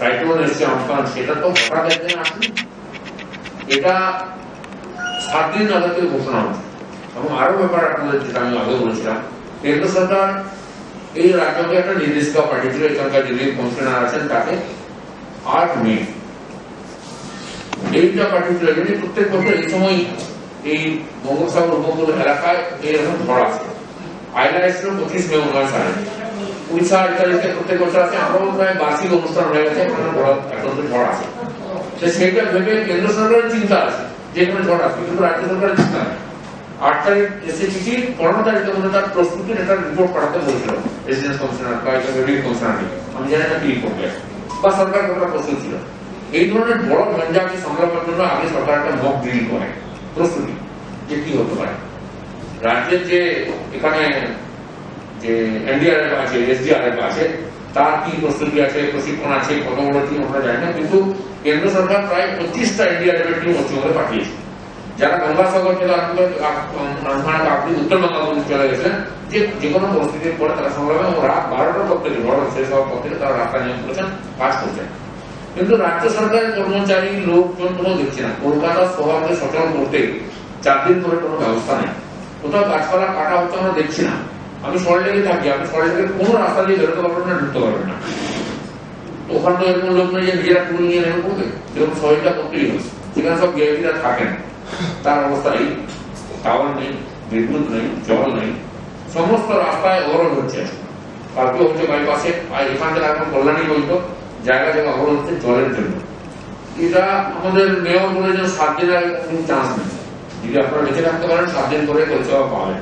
Cyclone এসছে Amphan, সেটা তো হঠাৎ একদিন আসেনি, এটা 7 দিন আগে থেকে ঘোষণা হচ্ছে। এবং আরো ব্যাপার আপনাদের যেটা আমি আগে বলেছিলাম, কেন্দ্র সরকার এই রাজ্যকে একটা নির্দিষ্ট পাঠিয়েছিল, এখানকার যিনি কমিশনার আছেন তাকে 8 মে এইটা পাঠিয়েছিল। যদি প্রত্যেক বছর এই সময় এই বঙ্গোপসাগর উপকূল এলাকায় এইরকম ঝড় আছে। আইলা এসেছিল 25 মে 19 উড়িষ্যা ইত্যাদিতে প্রত্যেক বছর আছে। আমরাও প্রায় বার্ষিক অনুষ্ঠান হয়ে গেছে, এখন তো ঝড় আছে। সেইটা ভেবে কেন্দ্র সরকারের চিন্তা আছে যে কোনো ঝড় আছে, কিন্তু রাজ্য সরকারের চিন্তা নেই। 8 তারিখ এসে চিঠি 15 তারিখের মধ্যে তার প্রস্তুতির একটা রিপোর্ট পাঠাতে বলেছিল রেসিডেন্স কমিশনার বা রেভিনিউ কমিশনারকে। আমি জানি না কি রিপোর্ট বা সরকার কতটা প্রস্তুত ছিল। এই ধরনের বড় ঝঞ্ঝাকে সামলাবার জন্য আগে সরকার একটা মক ড্রিল করে প্রস্তুতি যে কি হতে পারে। রাজ্যের যে এখানে যে এনডিআরএফ আছে, এসডিআরএফ আছে, তার কি প্রস্তুতি আছে, প্রশিক্ষণ আছে, কত বড় টিম আমরা জানি না, কিন্তু কেন্দ্র সরকার প্রায় 25টা এনডিআরএফ এর টিম পশ্চিমবঙ্গে পাঠিয়েছে, যারা গঙ্গাসাগর থেকে আপনি উত্তরবঙ্গ চলে গেছেন, যে কোনো পরিস্থিতির পরে তারা সংগ্রামে রাত 12টার পর থেকে ঝড় শেষ হওয়ার পর থেকে তারা রাস্তা নিয়ম করেছেন, কাজ করছেন। কিন্তু রাজ্য সরকারের কর্মচারী লোকজন কোনো দেখছে না। কলকাতা শহরকে সচল করতে 4 দিন ধরে কোনো ব্যবস্থা নেই, কোথাও গাছপালা কাটা হচ্ছে আমরা দেখছি না। আমি সরলেগে থাকি, আপনি সরলেগের কোনো রাস্তা দিয়ে বেরোতে পারবেন না, ঢুকতে পারবেন না। ওখানে তো এরকম লোক নেই যে নিজেরা টুল নিয়ে নেমে পড়বে, যেরকম শহরটা করতেই হবে। সেখানে সব ভিআইপিরা থাকেন, তার অবস্থা এই টাওয়ার নেই, বিদ্যুৎ নেই, জল নেই, সমস্ত রাস্তায় অবরোধ হচ্ছে। কালকে হচ্ছে বাইপাসে, আর এখান থেকে এখন কল্যাণী বলতো জায়গা জায়গা অবরোধ হচ্ছে জলের জন্য। এটা আমাদের মেয়র বলে যে 7 দিনের কোনো চান্স নেই, যদি আপনারা বেঁচে থাকতে পারেন 7 দিন করে পরিষেবা পাবেন।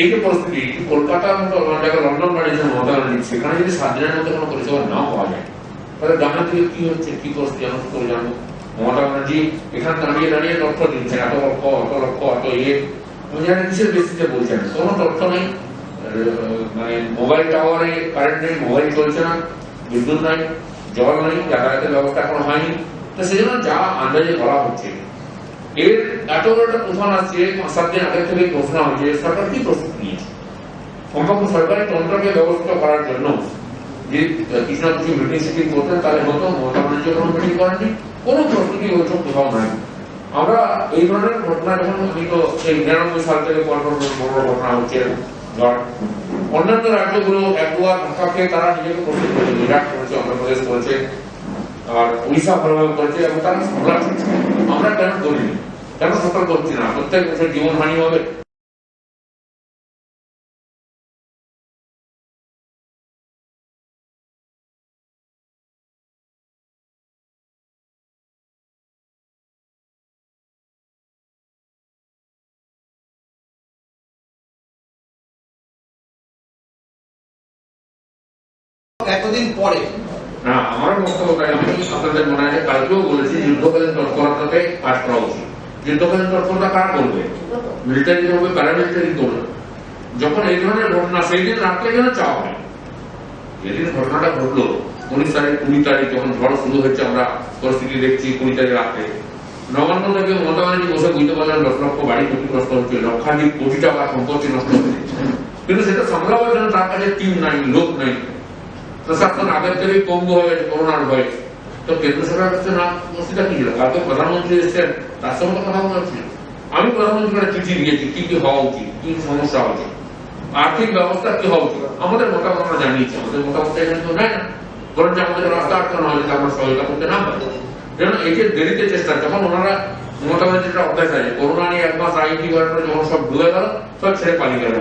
এই যে পরিস্থিতি, কলকাতার মতো জায়গায় লন্ডন বাড়িয়েছে মমতা ব্যানার্জি, সেখানে যদি 7 দিনের মধ্যে কোনো পরিষেবা নাও পাওয়া যায়, তাহলে গ্রামের দিকে কি হচ্ছে, কি পরিস্থিতি আমরা কি করে জানবো? মমতা ব্যানার্জি এখানে দাঁড়িয়ে দাঁড়িয়ে তথ্য দিচ্ছেন, এত লক্ষ অত লক্ষ অত আমি জানি কিসের বেসিসে বলছেন, কোনো তথ্য নেই। মানে মোবাইল টাওয়ারে কারেন্ট নেই, মোবাইল চলছে না, বিদ্যুৎ নাই, জল নেই, যাতায়াতের ব্যবস্থা এখনো হয়নি। তো সেই জন্য যা আন্দাজে বলা হচ্ছে, এর এত বড় একটা তুফান আসছে, 5-7 দিন আগে থেকে ঘোষণা হচ্ছে, সরকার কি প্রস্তুতি নিয়েছে? সম্পর্ক সরকারি তন্ত্রকে ব্যবস্থা করার জন্য যে কিছু না কিছু মিটিং সিটিং করতেন, তাহলে হতো। মমতা ব্যানার্জি কোনো মিটিং করেননি, কোনো প্রস্তুতি ওইসব কোথাও নাই। আমরা এই ধরনের ঘটনা যখন, আমি তো সেই 99 সাল থেকে পরপর বড় ঘটনা হচ্ছে, অন্যান্য রাজ্যগুলো 1-2বার ধাক্কা খেয়ে তারা নিজেকে প্রস্তুত করেছে, গুজরাট করেছে, অন্ধ্রপ্রদেশ করেছে, আর উড়িষ্যা ভালোভাবে করেছে, এবং তারা সামলাচ্ছে। আমরা কেন করিনি, কেন সতর্ক করছি না? প্রত্যেক বছর জীবনহানি হবে। এতদিন পরে না, আমার বক্তব্য তাই, আমি আপনাদের মনে আছে কালকেও বলেছি, যুদ্ধকালীন তৎপরতাতে কাজ করা উচিত। যুদ্ধকালীন তৎপরতা কারা করবে? মিলিটারি করবে, প্যারামিলিটারি করবে। যখন এই ধরনের ঘটনা, সেই দিন রাত্রে যেন চাওয়া হয়। যেদিন ঘটনাটা ঘটলো 19 তারিখ 20 তারিখ যখন ঝড় শুরু হচ্ছে, আমরা পরিস্থিতি দেখছি 20 তারিখ রাত্রে নবান্ন থেকে মমতা ব্যানার্জি বসে বুঝতে পারলেন 10 লক্ষ বাড়ি ক্ষতিগ্রস্ত হচ্ছে, লক্ষাধিক কোটি টাকা সম্পত্তি নষ্ট হচ্ছে, কিন্তু সেটা সামলাবার জন্য তার কাছে টিম নাই, লোক নাই। প্রশাসন আগের থেকেই পঙ্গু হয়ে গেছে করোনার ভয়ে। তো কেন্দ্র সরকার কাছে না মসজিদটা কি ছিল? কালকে প্রধানমন্ত্রী এসেছেন, তার সঙ্গে কথা বলাচ্ছিল। আমি প্রধানমন্ত্রীকে চিঠি দিয়েছি কি কি হওয়া উচিত, কি সমস্যা হচ্ছে, আর্থিক ব্যবস্থা কি হওয়া উচিত। আমাদের মতামত আমরা জানিয়েছি, আমাদের মতামত এখানে তো নেয় না, বরং যে আমাদের রাস্তা আটকানো হয়েছে আমরা সহায়তা করতে না পারি। যেন এই যে দেরিতে চেষ্টা, যখন ওনারা মমতা ব্যানার্জির অভ্যাস আছে, করোনা নিয়ে 1 মাস আইটি করার যখন সব ডুবে গেল, সব ছেড়ে পালিয়ে গেল,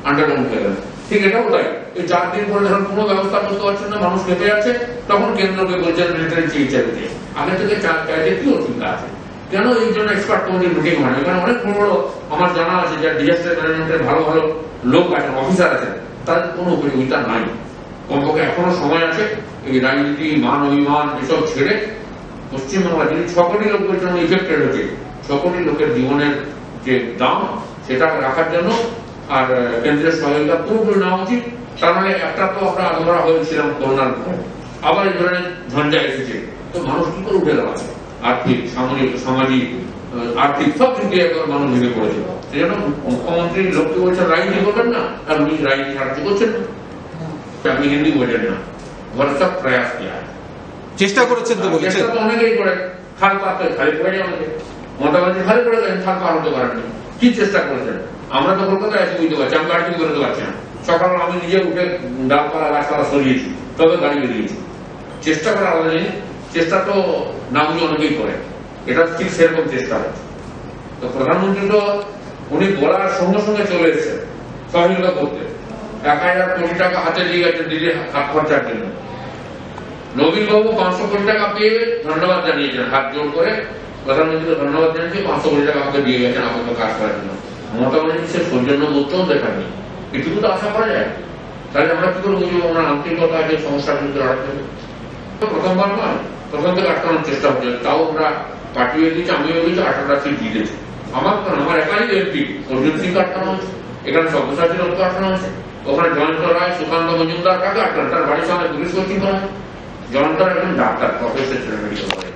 আন্ডারগ্রাউন্ড হয়ে গেল। ঠিক এটাও তাই, এই 4 দিন পরে যখন কোনো ব্যবস্থা করতে পারছেন না, মানুষ কেঁপে যাচ্ছে, তখন কেন্দ্রকে বলছেন মিলিটারি চিকিৎসা দিতে। আগে থেকে চাইতে কি চিন্তা আছে? কেন এই জন্য এক্সপার্ট কমিটির মিটিং হয়? এখানে অনেক বড় বড় আমার জানা আছে যে ডিজাস্টার ম্যানেজমেন্টের ভালো ভালো লোক আছেন, অফিসার আছেন, তাদের কোনো উপযোগিতা নাই। কমপক্ষে এখনো সময় আছে এই রাজনীতি, মান অভিমান এসব ছেড়ে পশ্চিমবাংলা যদি 6 কোটি লোকের জন্য ইফেক্টেড হচ্ছে, 6 কোটি লোকের জীবনের যে দাম সেটা রাখার জন্য আর কেন্দ্রের সহায়তা পুরোপুরি নেওয়া উচিত। তার মানে একটা তো আমরা আলোচনা হয়েছিলাম করোনার পরে, আবার এই ধরনের ঝঞ্ঝা এসেছে, তো মানুষ কি করে উঠে দাঁড়াচ্ছে? আর্থিক, সামাজিক, আর্থিক সব দিক দিয়ে একবার মানুষ ভেঙে পড়েছে। সেই জন্য মুখ্যমন্ত্রী লোককে বলছেন রাজনীতি করবেন না, আর উনি রাজনীতি সাহায্য করছেন। আপনি হিন্দি বোঝেন না, ভরসা প্রয়াস কিয়া চেষ্টা করেছেন তো বলেছেন। চেষ্টা তো অনেকেই করে, খাল পাতে খালি করে যায় অনেকে, মমতা ব্যানার্জি খালি করে দেন, খাল পার হতে পারেননি। কি চেষ্টা করেছেন? আমরা তো কলকাতায় আছি, বুঝতে পারছি, আমি গাড়ি বেরোতে পারছি না। সকালে আমি নিজে উঠে ডালপালা গাছপালা সরিয়েছি, তবে গাড়ি বেরিয়েছি। চেষ্টা করা আলাদা জিনিস, চেষ্টা তো না বুঝে অনেকেই করে, এটা ঠিক সেরকম চেষ্টা হচ্ছে। তো প্রধানমন্ত্রী তো উনি বলার সঙ্গে সঙ্গে চলে এসেছেন সহযোগিতা করতে, 1000 কোটি টাকা হাতে দিয়ে গেছেন দিদির হাত খরচার জন্য। নবীন বাবু 500 কোটি টাকা পেয়ে ধন্যবাদ জানিয়েছেন, হাত জোর করে প্রধানমন্ত্রীকে ধন্যবাদ জানিয়েছে, 500 কোটি টাকা আমাকে দিয়ে গেছেন আমাকে কাজ করার জন্য। মমতা ব্যানার্জি সে সৌজন্য বোধটাও দেখাননি, এটুকু তো আশা করা যায়। তাহলে আমরা কি করে বুঝবো ওনার আন্তরিকতা আছে সমস্যার বিরুদ্ধে লড়াই? প্রথমবার নয়, প্রথম থেকে আটকানোর চেষ্টা হচ্ছে, তাও আমরা পাঠিয়ে দিয়েছি, আমিও দিয়েছি, 18টা সিট জিতেছি। আমার একাই এমপি অর্জুন সিং আটকানো হয়েছে, এখানে সব্যসাচী দত্ত আটকানো হয়েছে, ওখানে জয়ন্ত রায়, সুকান্ত মজুমদার কাকে আটকানো, তার বাড়ির সামনে পুলিশ কোচিং করা হয়। জয়ন্ত রায় একজন ডাক্তার, প্রফেসর ছিলেন মেডিকেল কলেজে,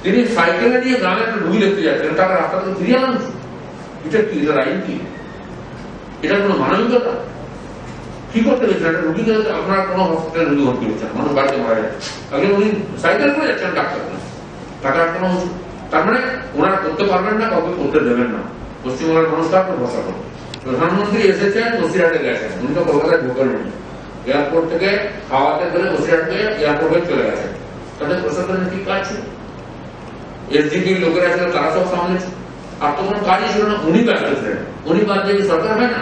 তিনি সাইকেলে নিয়ে গ্রামে একটা রুগী দেখতে যাচ্ছেন, তাকে রাস্তা থেকে ফিরিয়ে আনছে। এটা কি, এটা আইন কি? এটা কোনো মানবিকতা? কি করতে গেছেন একটা রুগীকে? আপনার কোনো হসপিটালে রুগী ভর্তি হচ্ছেন, মানুষ বাড়িতে মারা যাচ্ছে, তাহলে উনি সাইকেল করে যাচ্ছেন ডাক্তার, টাকা আটকানো হচ্ছে। তার মানে ওনারা করতে পারবেন না, কাউকে করতে দেবেন না। পশ্চিমবঙ্গের মানুষ তার উপর ভরসা করবে। প্রধানমন্ত্রী এসেছেন, বসিরহাটে গেছেন, উনি তো কলকাতায় ঢোকেন, এয়ারপোর্ট থেকে খাওয়াতে করে বসিরহাট থেকে এয়ারপোর্টে চলে গেছেন। তাদের প্রশাসনের কি কাজ ছিল? এসডিপির লোকেরা ছিল, তারা সব সামলেছে। আর তো কোনো কাজই ছিল না, উনি ব্যস্ত ছিলেন। উনি বাদ দিয়ে সরকার হয় না,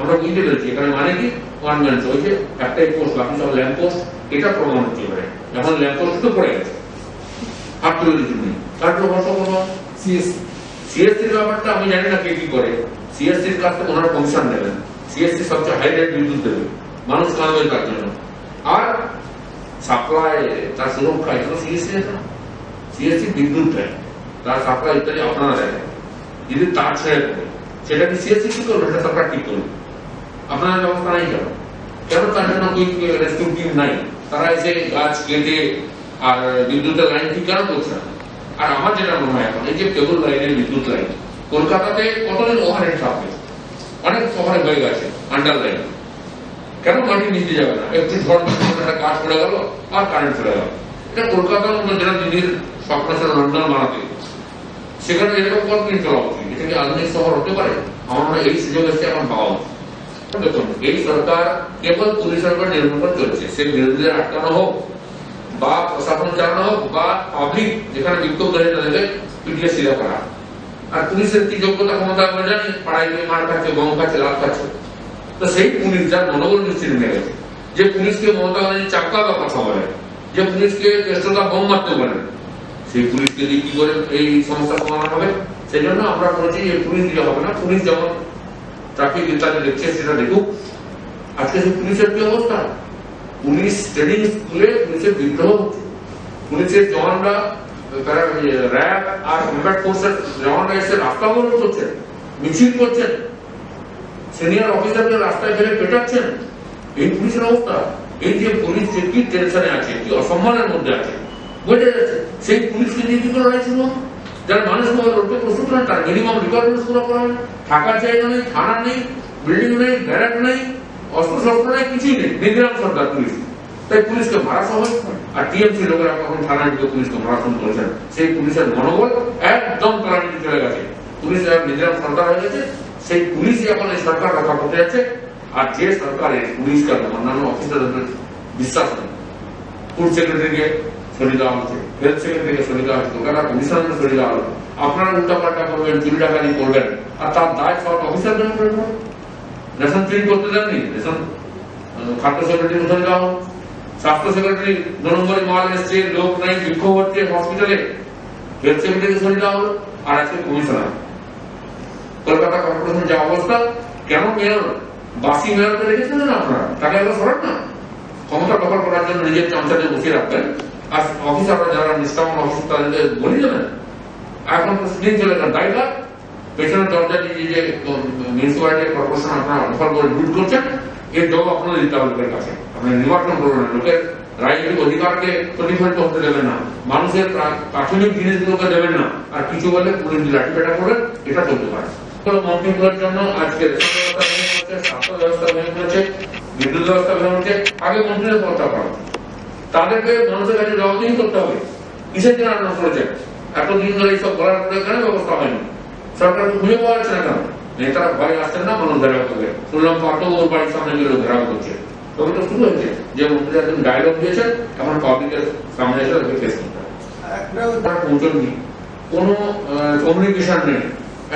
আমরা বুঝতে পেরেছি। এখানে মানে কি, ওয়ান ম্যান শো, ওই যে একটাই পোস্ট, বাকি সব ল্যাম্প পোস্ট, এটা প্রমাণ হচ্ছে। এবারে এখন ল্যাম্প পোস্ট তো পড়ে গেছে, হাত তুলে দিচ্ছি উনি। তারপর বর্ষ কোনো সিএসসির ব্যাপারটা আমি জানি না কে কি করে। সিএসসির কাছ থেকে ওনারা কমিশন নেবেন, সিএসসি সবচেয়ে হাই রেট বিদ্যুৎ দেবে, মানুষ কাঁদবে তার জন্য। আর সাপ্লাই, তার সুরক্ষা, এগুলো সিএসসি না। সিএসসি বিদ্যুৎ দেয়, তার সাপ্লাই ইত্যাদি আপনারা দেয়। যদি তার ছেড়ে পড়ে, সেটা কি সিএসসি কি করবে? সেটা সরকার ঠিক করবে। আপনাদের ব্যবস্থা নাই কেন? কেন তার জন্য রেস্কিউ টিম নাই? তারা এসে গাছ কেটে আর বিদ্যুতের লাইন ঠিক কেন করছে না? আর আমার যেটা মনে হয়, এখন এই যে কেবল লাইনের বিদ্যুৎ লাইন, কলকাতাতে কতদিন ওভারহেড থাকবে, অনেক শহরে হয়ে গেছে আন্ডার লাইন, কেন মাটি নিতে যাবে না? একটু ঝড় একটা কাজ পড়ে গেল আর কারেন্ট চলে গেল। এটা কলকাতার মধ্যে যেটা দিল্লির স্বপ্ন ছিল লন্ডন বানাতে, সেখানে এরকম কতদিন চলা উচিত? এটা কি আধুনিক শহর হতে পারে? আমার মনে হয় এই সুযোগ এসে এখন পাওয়া উচিত। দেখুন, এই সরকার কেবল পুলিশের উপর নির্ভর করে চলছে, সে বিরোধীদের আটকানো হোক বা প্রশাসন চালানো হোক বা পাবলিক যেখানে বিক্ষোভ করে তাদেরকে পিটিয়ে সিধা করা। আর পুলিশের কি যোগ্যতা ক্ষমতা আমরা জানি, পাড়ায় গিয়ে মার খাচ্ছে, গম খাচ্ছে, লাভ খাচ্ছে। তো সেই পুলিশ যার মনোবল নিশ্চিত নেমে গেছে, যে পুলিশকে মমতা ব্যানার্জি চাক্কা বা কথা বলে, যে পুলিশকে চেষ্টা বোম মারতে বলেন, সেই পুলিশকে দিয়ে কি করে এই সমস্যার সমাধান হবে? সেই জন্য আমরা বলছি যে পুলিশ দিয়ে হবে না, পুলিশ যেমন ট্রাফিক ইত্যাদি দেখছে সেটা দেখুক। আজকে সেই পুলিশের কি অবস্থা? পুলিশ ট্রেনিং স্কুলে পুলিশের বিদ্রোহ হচ্ছে, পুলিশের জওয়ানরা, র্যাব আর কমব্যাট ফোর্সের জওয়ানরা এসে রাস্তা অবরোধ করছেন, মিছিল করছেন, সিনিয়র অফিসারদের রাস্তায় ফেলে পেটাচ্ছেন। এই পুলিশের অবস্থা। এই যে পুলিশ যে কি টেনশনে আছে, কি অসম্মানের মধ্যে আছে বোঝা যাচ্ছে। সেই পুলিশকে নিয়ে কি করে লড়াই ছিল? যারা মানুষ লড়তে প্রস্তুত নয়, তার মিনিমাম রিকোয়ারমেন্টস গুলো করা হয়। থাকার জায়গা নেই, থানা নেই, বিল্ডিং নেই, ব্যারাক নেই, অস্ত্র শস্ত্র নেই, কিছুই নেই, নির্গ্রাম সরকার পুলিশ। তাই পুলিশকে মারা সহজ। আর টিএমসি লোকেরা কখন থানায় ঢুকে পুলিশকে মারাথন করেছেন, সেই পুলিশের মনোবল একদম তলানিতে চলে গেছে। পুলিশ নির্গ্রাম সরকার হয়ে গেছে, সেই পুলিশই এখন এই সরকার রক্ষা করতে যাচ্ছে। আর যে সরকারের পুলিশকে অন্যান্য অফিসারদের বিশ্বাস নেই, ফুড সেক্রেটারিকে সরিয়ে দেওয়া হচ্ছে, হেলথ সেক্রেটারিকে সরিয়ে দেওয়া হচ্ছে, কলকাতা কমিশনারকে সরিয়ে দেওয়া হচ্ছে। আপনারা উল্টাপাল্টা করবেন, চুরি ডাকাতি করবেন, আর তার দায় সব অফিসারদের উপরে। রেশন চুরি করতে দেননি, রেশন খাদ্য সেক্রেটারি সরিয়ে দেওয়া হোক। স্বাস্থ্য সেক্রেটারি 2 নম্বরে মাল এসছে, লোক নাই, বিক্ষোভ হচ্ছে হসপিটালে, হেলথ সেক্রেটারি সরিয়ে দেওয়া হলো। আর আজকে কমিশনার, কলকাতা কর্পোরেশন যা অবস্থা, কেন মেয়র বাসি মেয়রকে রেখেছেন না আপনারা? তাকে একবার সরান না। ক্ষমতা দখল করার জন্য নিজের চামচাতে বসিয়ে রাখবেন, আর অফিসাররা যারা নিষ্ঠাবান অফিসার তাদেরকে বলে দেবেন। এখন তো স্ক্রিন চলে যান, দায়টা পেছনের দরজা দিয়ে যে মিউনিসিপ্যালিটি কর্পোরেশন আপনারা দখল করে লুট করছেন, এর জবাব আপনাদের দিতে হবে লোকের কাছে। আপনারা নির্বাচন করবেন না, লোকের রাজনৈতিক অধিকারকে প্রতিফলিত হতে দেবেন না, মানুষের প্রাথমিক জিনিসগুলোকে দেবেন না। আর কিছু বলে পুলিশ লাঠিপেটা করবেন, এটা চলতে পারে। মন্ত্রীগুলোর জন্য আজকে রেশন ব্যবস্থা ভেঙে পড়ছে, স্বাস্থ্য ব্যবস্থা ভেঙে পড়ছে, বিদ্যুৎ ব্যবস্থা ভেঙে পড়ছে। আগে মন্ত্রীদের পদটা করা, তাদেরকে মানুষের কাছে জবাবদিহি করতে হবে। কিসের জন্য আন্দোলন করেছেন? এতদিন ধরে এইসব করার পরে কেন ব্যবস্থা হয়নি? সরকার খুঁজে পাওয়া যাচ্ছে না কেন? নেতারা ভয় আসছেন না, মানুষ ঘেরাও করবে। শুনলাম পার্থ ওর বাড়ির সামনে গেলে ঘেরাও করছে। তবে তো শুরু হয়েছে যে মন্ত্রী একজন ডায়লগ দিয়েছেন, এখন পাবলিকের সামনে এসে ওকে ফেস করতে হবে। পৌঁছননি, কোন কমিউনিকেশন নেই।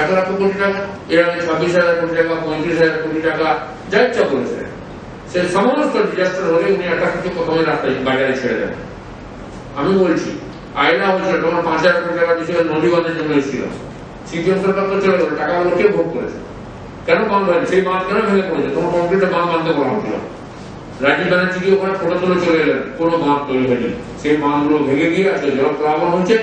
1 লাখ কোটি টাকা, এর আগে 26,000 কোটি টাকা, 35,000 কোটি টাকা যা ইচ্ছা করেছে। সে সমস্ত ডিজাস্টার হলে উনি একটা কিছু প্রথমে রাস্তায় বাজারে ছেড়ে দেন। আমি বলছি আয়না হয়েছিল তখন 5,000 কোটি টাকা দিয়েছিল, নদীগঞ্জের জন্য এসেছিল। সিপিএম সরকার তো চলে গেল, টাকাগুলো কে ভোগ করেছে? কেন বাঁধ হয়নি? সেই বাঁধ কেন ভেঙে পড়েছে? তোমার কংক্রিটের বাঁধ বাঁধতে বলা হচ্ছিল। রাজীব ব্যানার্জি ওখানে ফটো তুলে চলে এলেন, কোনো বাঁধ তৈরি হয়নি। সেই বাঁধগুলো ভেঙে গিয়ে আছে, জল প্লাবন হচ্ছে,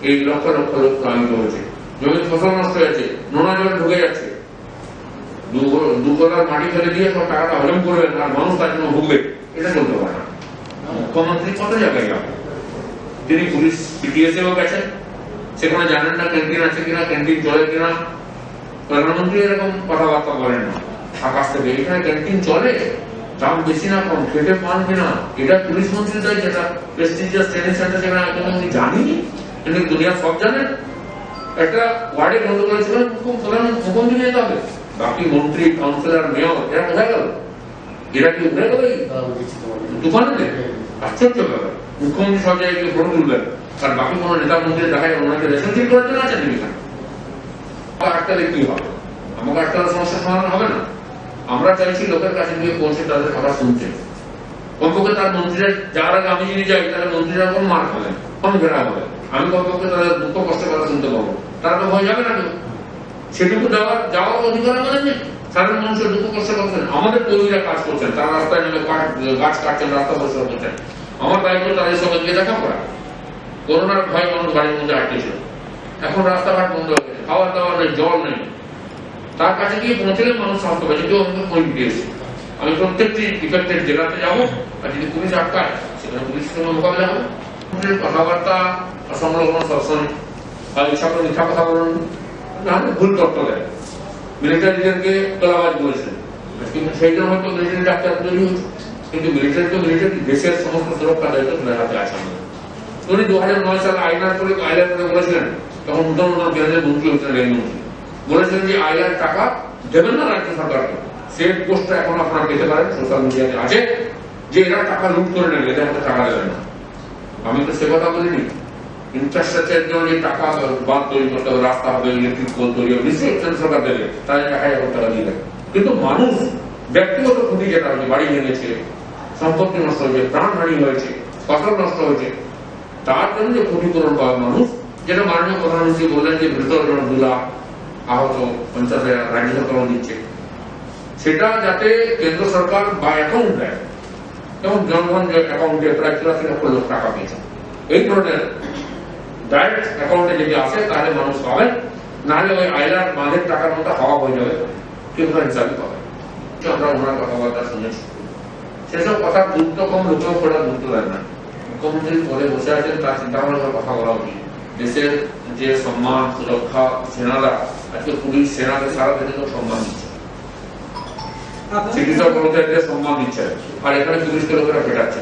এই লক্ষ লক্ষ লোক প্লাবিত হয়েছে, জমি ফসল নষ্ট হয়েছে, নোনা জল ঢুকে যাচ্ছে। দুগলার মাটি ফেলে দিয়ে সব টাকাটা হজম করবেন আর মানুষ তার জন্য ভুগবে, এটা চলতে পারে না। মুখ্যমন্ত্রী কত জায়গায় যাবে? তিনি পুলিশ পিটিএসেও গেছেন, সেখানে জানেন না ক্যান্টিন আছে কিনা, ক্যান্টিন চলে কিনা। প্রধানমন্ত্রী এরকম কথাবার্তা বলেন না আকাশ থেকে, এখানে ক্যান্টিন চলে, দাম বেশি না কম, খেতে পান কিনা, এটা পুলিশ মন্ত্রী দেয়, যেটা প্রেস্টিজিয়াস ট্রেনিং সেন্টার সেখানে আমি জানি, কিন্তু দুনিয়া সব জানেন। একটা ওয়ার্ডে বন্ধ করেছিলেন, মুখ্যমন্ত্রী নিতে হবে, বাকি মন্ত্রী, কাউন্সিলর, মেয়র এরা কোথায় গেল? এরা কি উঠে গেল দোকানে? আশ্চর্য ব্যাপার। মুখ্যমন্ত্রী সব জায়গায় ফটো তুলবেন আর বাকি কোনো নেতা মন্ত্রী দেখায় ওনাকে রেশন ঠিক করার জন্য আছেন এখানে। আটকালে কি হবে? আমাকে আটকালে সমস্যার সমাধান হবে না। আমরা চাইছি লোকের কাছে গিয়ে পৌঁছে তাদের কথা শুনতে। কমপক্ষে তার মন্ত্রীরা যার আগে আমি যদি যাই, তাহলে মন্ত্রীরা কোন মার খাবেন, কম ঘেরা হবে, আমি কমপক্ষে তাদের দুঃখ কষ্টের কথা শুনতে পাবো। তারা তো ভয় যাবে না কেউ, সেটুকু যাওয়ার অধিকার আমাদের নেই। সাধারণ মানুষের দুঃখ কষ্ট করছেন, আমাদের কর্মীরা কাজ করছেন, তারা রাস্তায় নেমে গাছ কাটছেন, রাস্তা পরিষ্কার করছেন। আমার দায়িত্ব তাদের সঙ্গে গিয়ে দেখা করা। করোনার ভয় মানুষ বাড়ির মধ্যে আটকেছিল, এখন রাস্তাঘাট বন্ধ হয়ে গেছে, খাওয়ার দাওয়ার নেই, জল নেই। তার কাছে গিয়ে পৌঁছলে মানুষ স্বাস্থ্য পাচ্ছে। কেউ আমাকে ফোন দিয়েছে, আমি প্রত্যেকটি ইফেক্টেড জেলাতে যাবো, আর যদি পুলিশ আটকায় সেখানে পুলিশের সঙ্গে মোকাবিলা হবে। কথাবার্তা সংলগ্ন সবসময় ইচ্ছা করে মিথ্যা কথা বলুন, নাহলে ভুল তথ্য দেয়। মিলিটারিদেরকে তোলাবাজ বলেছে, কিন্তু সেই জন্য হয়তো মিলিটারি ডাক্তার তৈরি হচ্ছে, কিন্তু মিলিটারি তো মিলিটারি দেশের সমস্ত সুরক্ষা দায়িত্ব তাদের হাতে আছে। উনি 2009 সালে আইলার করে বলেছিলেন, তখন নতুন নতুন কেন্দ্রের মন্ত্রী হচ্ছেন, রেলমন্ত্রী, বলেছিলেন যে আইলার টাকা দেবেন না রাজ্য সরকারকে। সেই পোস্টটা এখন আপনারা পেতে পারেন, সোশ্যাল মিডিয়াতে আছে, যে এরা টাকা লুট করে নেবে, এদের হাতে টাকা দেবেন না। আমি তো সে কথা বলিনি। ইনফ্রাস্ট্রাকচারের জন্য যে টাকা বাঁধ তৈরি করতে হবে, রাস্তা হবে, ইলেকট্রিক পোল তৈরি হবে, নিশ্চয়ই কেন্দ্র সরকার দেবে, তাদের 1,000 টাকা দিয়ে দেবে। কিন্তু মানুষ ব্যক্তিগত ক্ষতি যেটা হয়েছে, বাড়ি ভেঙেছে, সম্পত্তি নষ্ট হয়েছে, প্রাণহানি হয়েছে, ফসল নষ্ট হয়েছে, তার জন্য যে ক্ষতিপূরণ পাবে মানুষ, যেটা মাননীয় প্রধানমন্ত্রী বললেন যে মৃত জন 2 লাখ, আহত 50,000 রাজ্য সরকার দিচ্ছে, সেটা যাতে কেন্দ্র সরকার বা অ্যাকাউন্ট দেয়, এবং জনগণ অ্যাকাউন্টে প্রায় 84 লক্ষ লোক টাকা পেয়েছে। এই ধরনের ডাইরেক্ট অ্যাকাউন্টে যদি আসে তাহলে মানুষ পাবেন, নাহলে ওই আইলার বাঁধের টাকার মতো হাওয়া হয়ে যাবে, কেউ হিসাবে পাবে। আমরা ওনার কথাবার্তা শুনেছি, সেসব কথা গুরুত্ব কম, লোকেও পড়া গুরুত্ব দেয় না। মুখ্যমন্ত্রী পরে বসে আছেন, তার চিন্তা ভাবনার কথা বলা উচিত। দেশের যে সম্মান, সুরক্ষা, সেনারা, আজকে পুলিশ সেনাকে সারা দেশে তো সম্মান দিচ্ছে, চিকিৎসা কর্মচারীদের সম্মান দিচ্ছে, আর এখানে পুলিশকে লোকেরা পেটাচ্ছে।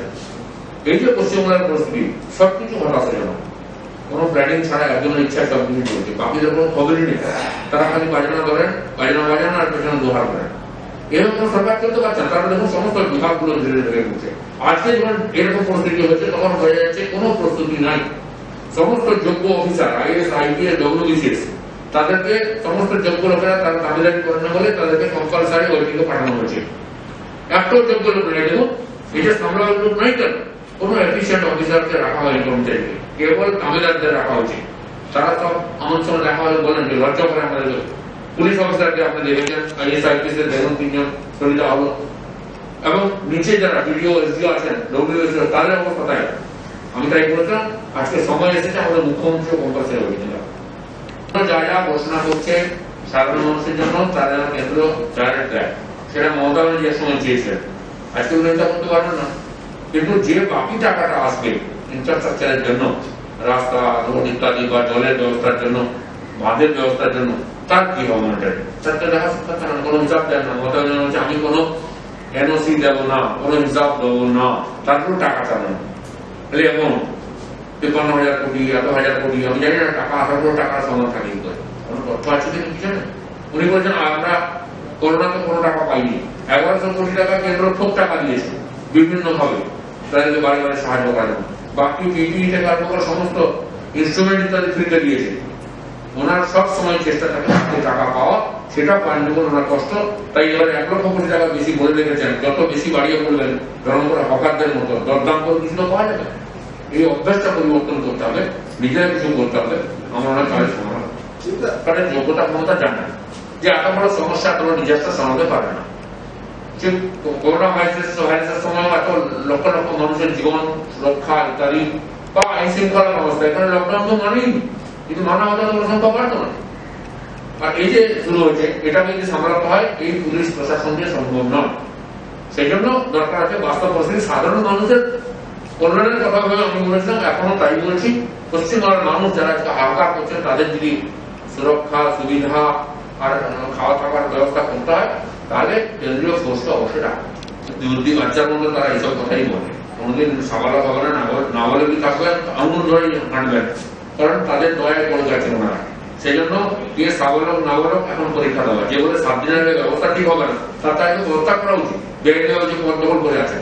এই যে পশ্চিমবঙ্গের পরিস্থিতি, সবকিছু হতাশাজনক। কোনো প্ল্যানিং ছাড়া একজনের ইচ্ছা সবকিছু চলছে, বাকিদের কোনো খবরই নেই। তারা খালি বাজনা ধরেন, বাজনা আর পেছনে দোহার করেন। এরকম কোনো সরকার চলতে পারছে না। তারা দেখুন সমস্ত বিভাগগুলো ধীরে ধীরে ঘুরছে। আজকে যখন এরকম পরিস্থিতি হচ্ছে, তখন হয়ে যাচ্ছে কোনো প্রস্তুতি নাই। সমস্ত যোগ্য অফিসার, IAS, IPS, WBCS, তাদেরকে সমস্ত যোগ্য লোকেরা তারা দাবিদারি করে না বলে তাদেরকে কম্পালসারি ওই দিকে পাঠানো হয়েছে। এত যোগ্য লোক নেই, দেখুন এটা সামলাবার লোক নাই, কেন কোনো এফিসিয়েন্ট অফিসারকে রাখা হয় কর্মচারীকে, কেবল তামিলনাড়ুদের রাখা হয়েছে। তারা সব আমার সঙ্গে দেখা হলে বলেন যে লজ্জা করে আমাদের পুলিশ অফিসারকে আপনি দেখেছেন, IAS, IPS দেখুন 3 জন সরে দেওয়া হলো, এবং নিচে যারা BDO, SDO আছেন, WSO, তাদের অবস্থা তাই। আমি তাই বলেছিলাম, আজকে সময় এসেছে আমাদের মুখ্যমন্ত্রী কম্পালসারি হয়ে গেছিল। যা যা ঘোষণা করছে সাধারণ মানুষের জন্য, তারা কেন্দ্র ডাইরেক্ট দেয়, সেটা মমতা ব্যানার্জি যে সময় চেয়েছিলেন, আজকে উনি এটা করতে পারবেন না। কিন্তু যে বাকি টাকাটা আসবে ইনফ্রাস্ট্রাকচারের জন্য, রাস্তা, রোড ইত্যাদি, বা জলের ব্যবস্থার জন্য, বাঁধের ব্যবস্থার জন্য, তার কি হবে? তারটা দেখা যাচ্ছে না, কোনো হিসাব দেন না। মমতা ব্যানার্জি আমি কোনো NOC দেবো না, কোনো হিসাব দেবো না, তারপর টাকা চালানো। তাহলে এমন 53,000 কোটি, এত হাজার কোটি, আমি জানি না টাকা 18 টাকার সমান থাকে কোনো তথ্য আছে কিন্তু কিছু না। উনি বলছেন আমরা করোনাতে কোনো টাকা পাইনি, 1100 কোটি টাকা কেন্দ্র খুব টাকা দিয়েছে বিভিন্ন ভাবে তাদেরকে বাড়ি বাড়ি সাহায্য করার, বাকি পিপিই থেকে আরম্ভ করে সমস্ত ইনস্ট্রুমেন্ট ইত্যাদি ফ্রিতে দিয়েছে। ওনার সব সময় চেষ্টা থাকে টাকা পাওয়া, সেটা পান যখন ওনার কষ্ট। তাই এবার 1 লক্ষ কোটি টাকা বেশি বলে রেখেছেন, যত বেশি বাড়িয়ে বলবেন গরম করে হকারদের মতো দরদাম করে কিছু তো পাওয়া যাবে। এই অভ্যাসটা পরিবর্তন করতে হবে, নিজেরা কিছু করতে হবে। আমার মনে হয় তাদের সমাধান, তাদের যোগ্যতা ক্ষমতা জানে যে এত বড় সমস্যা এত বড় ডিজাস্টার সামলাতে পারবে না। যে করোনা ভাইরাসের সময় এত লক্ষ লক্ষ মানুষের জীবন রক্ষা ইত্যাদি বা আইন শৃঙ্খলার অবস্থা, এখানে লকডাউন তো মানেই, কিন্তু মানা হতে সংখ্যা বাড়তো না। আর এই যে শুরু হয়েছে, এটাকে যদি সামলাতে হয় এই পুলিশ প্রশাসন দিয়ে সম্ভব নয়। সেই জন্য দরকার আছে বাস্তব পরিস্থিতি সাধারণ মানুষের কল্যাণের কথা ভেবে আমি বলেছিলাম, এখনো তাই বলছি। পশ্চিমবাংলার মানুষ যারা হাহাকার করছেন তাদের যদি সুরক্ষা সুবিধা আর খাওয়া থাকার ব্যবস্থা করতে হয়, তাহলে কেন্দ্রীয় ফোর্সটা অবশ্যই রাখবে। যদি বাচ্চার মধ্যে তারা এইসব কথাই বলে, কোনোদিন সাবালা বাবারা না বলে কি থাকবেন, আঙুল ধরে হাঁটবেন, কারণ তাদের দয়ায় পড়ে গেছে ওনারা। সেই জন্য কে সাবলক না বলক এখন পরীক্ষা দেওয়া, যে বলে 7 দিনের ব্যবস্থা ঠিক হবে না, তার তাই ব্যবস্থা করা উচিত। বেড়ে দেওয়া উচিত, গন্ডগোল করে আছে।